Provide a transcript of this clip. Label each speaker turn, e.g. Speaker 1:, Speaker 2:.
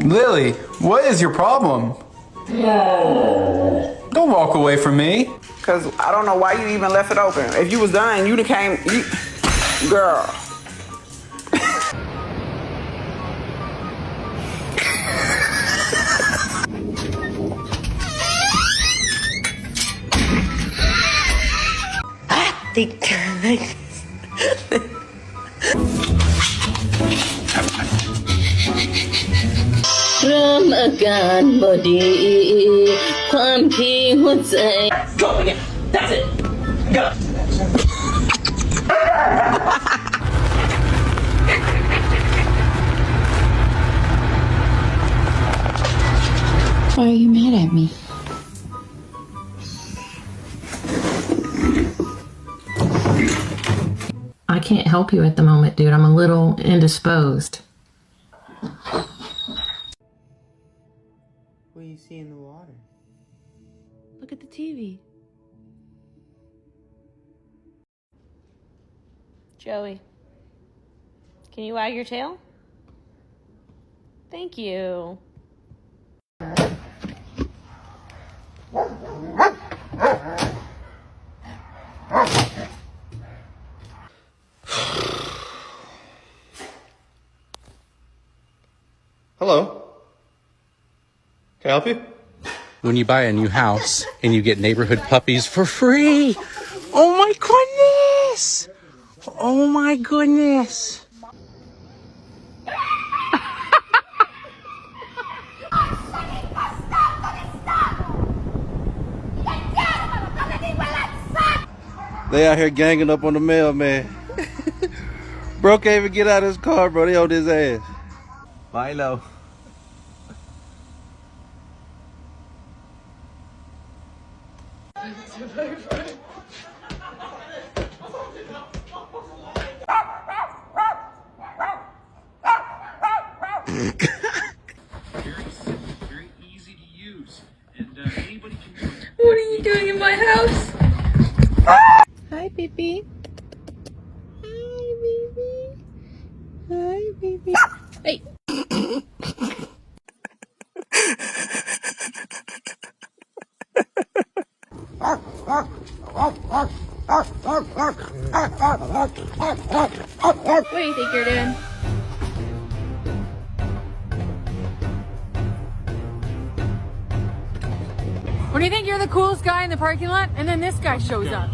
Speaker 1: Lily, what is your problem? Don't walk away from me.
Speaker 2: Cause I don't know why you even left it open. If you was done, you'd have came, girl.
Speaker 3: Go again. That's it. Go.
Speaker 4: Why are you mad at me?
Speaker 5: I can't help you at the moment, dude. I'm a little indisposed.
Speaker 6: What do you see in the water?
Speaker 4: Look at the TV.
Speaker 7: Joey, can you wag your tail? Thank you.
Speaker 8: Hello. Can I help you?
Speaker 9: When you buy a new house and you get neighborhood puppies for free. Oh my goodness! Oh my goodness!
Speaker 8: They out here ganging up on the mailman. Bro can't even get out of his car, bro. They hold his ass. Milo.
Speaker 10: Very easy to use, and anybody can do it.
Speaker 4: What are you doing in my house? Hi, baby. Hi, baby. Hi, baby. Hey. What do you think you're doing?
Speaker 11: When do you think you're the coolest guy in the parking lot? And then this guy shows up.